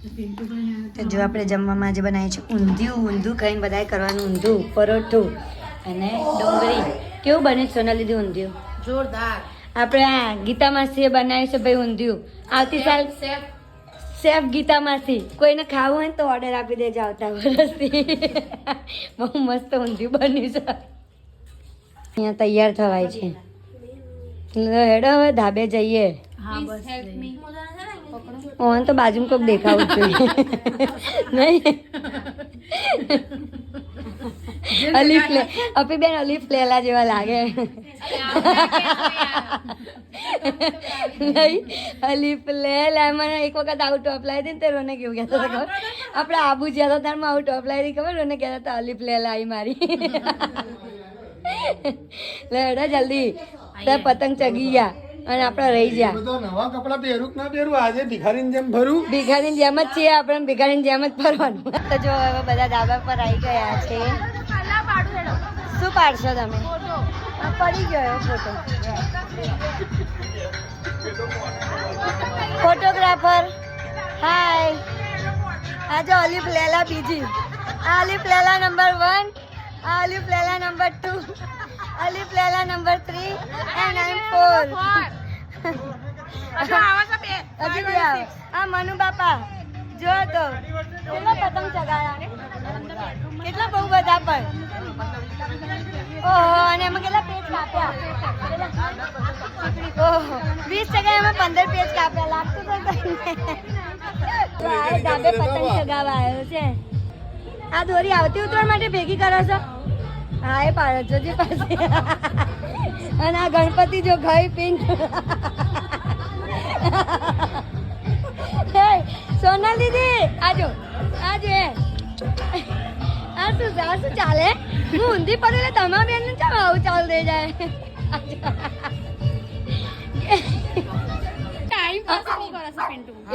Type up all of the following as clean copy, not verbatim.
તો જો આપણે જમવામાં આજે બનાવીએ છીએ ઊંધિયું ખાઈને બધાએ કરવાનું ઊંધિયું પરોઠું અને ડુંગળી. કેવું બને સોનાલીદી ઊંધિયું? જોરદાર. આપણે આ ગીતા માસીએ બનાવ્યું છે ભાઈ ઊંધિયું. આવતી સાલ શેફ ગીતા માસી. કોઈને ખાવું હોય ને તો ઓર્ડર આપી દેજો આવતા વર્ષથી. બહુ મસ્ત ઊંધિયું બન્યું છે. અહીંયા તૈયાર થવાય છે. હેડો હવે ધાબે જઈએ. હા બસ ઓન તો બાજુમાં કોઈક દેખાવું જોઈએ નહીં. અલીફ લે અપી બેન અલીફ લેલા જેવા લાગે નહીં. અલીફ લેલા મને એક વખત આવું ટોપ લાવી હતી ને તે રોને કેવું કહેતા હતા ખબર? આપણે આબુ જ્યાં હતા ત્યારે આવું ટોપ લાવી હતી ખબર? રોને કહેતા હતા અલીફ લેલા આવી મારી. લેડા જલ્દી ત્યાં પતંગ ચગી ગયા અને આપણે રહી ગયા. નવા કપડા પહેરું ના પહેરું આજે ભિખારીની જેમ ભરું. ભિખારીની જેમ જ છીએ આપણે, ભિખારીની જેમ જ ફરવાનું. તો જો હવે બધા ધાબા પર આવી ગયા છે. શું પાડશો તમે? પડી ગયો ફોટો. ફોટોગ્રાફર હાય. આ જો અલીફ લેલા બીજી, આ અલીફ લેલા નંબર 1, આ Alif Laila number 2, Alif Laila number 3 and I'm 4. આ મનુ બાપા જો તો કેટલા પતંગ ચગાયા, કેટલા બહુ બધા પણ. ઓહો, અને એમાં કેટલા પેજ કાપ્યા. ઓહો 20 એમાં 15 પેજ કાપ્યા. લાગતું તો ધાબે પતંગ ચગાવવા આવ્યો છે. આ દોરી આવતી ઉતરવા માટે ભેગી કરો છો? હા એ પાડો છો જે પાસે. અને આ ગણપતિ જો ગઈ પિંક. સોનલ દીદી આજો આજો. આ શું ચાલે? હું ઊંધી પડે એટલે તમારા બેન ને ચાલ આવું ચાલ દઈ જાય.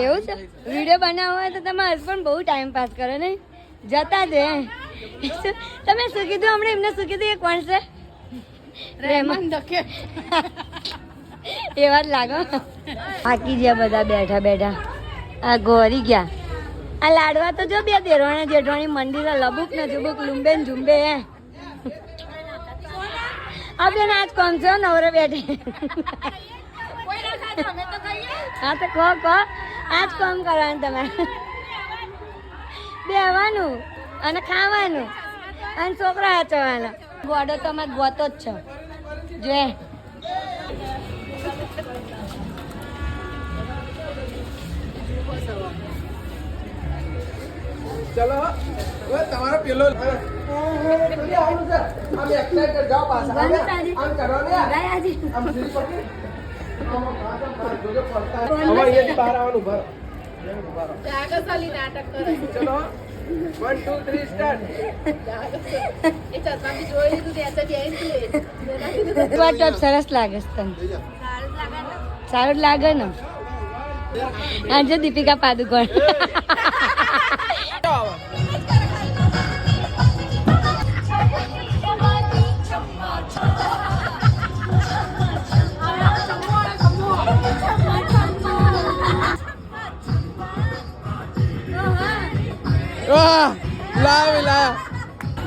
એવું છે? વિડીયો બનાવવા હોય તો તમારા હસબન્ડ બહુ ટાઈમ પાસ કરે ને. જતા દે. તમે શું કીધું હમણાં? એમને શું કીધું? એ કોણ છે? રહેમાન દખે. એવા જ લાગો. થાકી ગયા બધા બેઠા બેઠા. આ ગોરી ગયા. આ લાડવા તો જો બે દેરવાણા જેઠવાણી મંદિર લબુક ને જુબુક લુંબે ને ઝુંબે. આ બેન આજ કોમ છે નવરે બેઠે. હા તો કહો આજ કોમ કરવાનું તમારે. બેવાનું અને ખાવાનું અને છોકરા હચવાના. ગોડો તો અમારે ગોતો જ છો જો. ચલો હવે તમારો પેલો આમ એક્સરસાઇઝ જાઓ પાછા આમ કરો ને આમ ફ્રી પકડી જોજો પડતા હવે અહીંયાથી બહાર આવવાનું ભરો જાગસાલી નાટક કરે. ચલો 1 2 3 સ્ટાર્ટ. એ ચશ્માથી જોઈ લીધું ત્યાં ટોપ સરસ લાગે છે તને? સારું જ લાગે ને. આજે દીપિકા પાદુકોણ.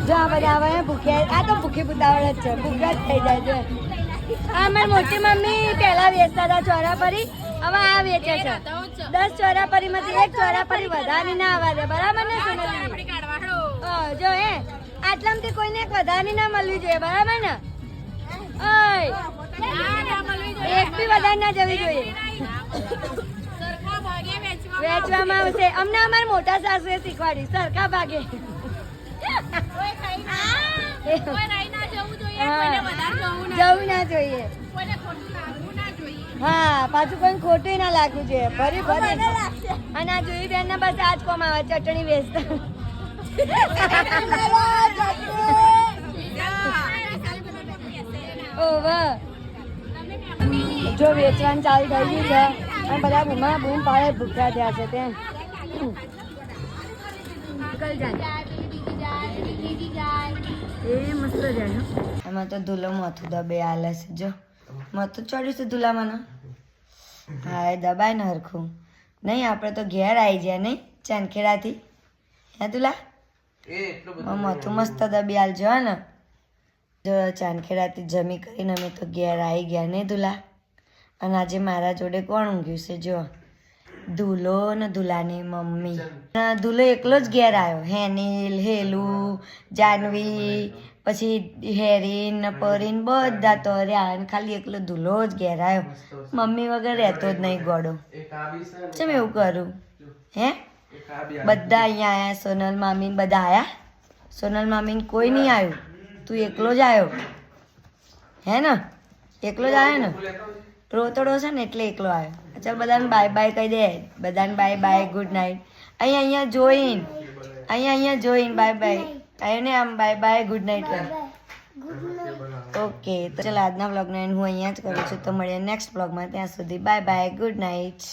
જો આ બધા આવે ભૂખ્યા. આ તો ભૂખી બુતાવળ જ છે, ભૂખ્યા જ થઈ જાય છે. આ અમારી મોટી મમ્મી પહેલા વેચતા હતા ચોરાપરી, હવે આ વેચે છે. 10 ચોરાપરી માંથી 1 ચોરાપરી વધારે ના આવવા દે. બરાબર ને સોનલી? જો આટલામાંથી કોઈને એક વધારે ના મળવી જોઈએ. બરાબર ને? એક બી વધારે ના જવી જોઈએ. વેચવામાં આવશે. અમને અમારા મોટા સાસુએ શીખવાડી સરખા ભાગે. જવું ના જોઈએ. હા પાછું કોઈ ખોટું ના લાગવું જોઈએ. ભરી ભરી. અને આ જોઈ બેન ના બસ આજ કોમ આવે ચટણી વેચતા. જો વેચવાનું ચાલુ થઈ ગયું છે અને બધા બૂમ પાડે ભૂખ્યા થયા છે. તે મસ્ત જાય. એમાં તો ધૂલો મથું દબે આલે છે. જો મથું ચડ્યું છે ધૂલામાં. હા એ દબાય ને હરખું. નહીં આપણે તો ઘેર આવી જાય નહીં. ચાંદખેડાથી હે તુલા એ એટલું બધું મમ્મા મસ્ત દબી આલજો હે ને જો ચાંદખેડાથી જમી કરીને અમે તો ઘેર આવી ગયા ને તુલા અને આજે મારા જોડે કોણ ઊંઘ્યું છે જો ધૂલો ને ધૂલાની મમ્મી ધૂલો એકલો જ ઘેર આવ્યો હેનિલ હેલું જાનવી પછી હેરીન ને પરીન બધા તો રહ્યા અને ખાલી એકલો ધૂલો જ ઘેર આવ્યો મમ્મી વગર રહેતો જ નહીં ગોડો એક આ બી છે ને, ચમ એવું કરું હે એક આ બી બધા અહીંયા આયા સોનલ મામી ને બધા આયા સોનલ મામીને કોઈ નહીં આવ્યું તું એકલો જ આવ્યો હે ને એકલો જ આવ્યો ને રોતડો છે ને એટલે એકલો આવ્યો ચાલ બધાને બાય બાય કહી દે બધાને બાય બાય ગુડ નાઇટ અહીંયા અહીંયા જોઈન બાય બાય આવ્યો ને આમ બાય બાય ગુડ નાઇટ કર ઓકે તો ચાલ આજના વ્લોગને હું અહીંયા જ કરું છું તો મળીએ નેક્સ્ટ વ્લોગમાં ત્યાં સુધી બાય બાય ગુડ નાઇટ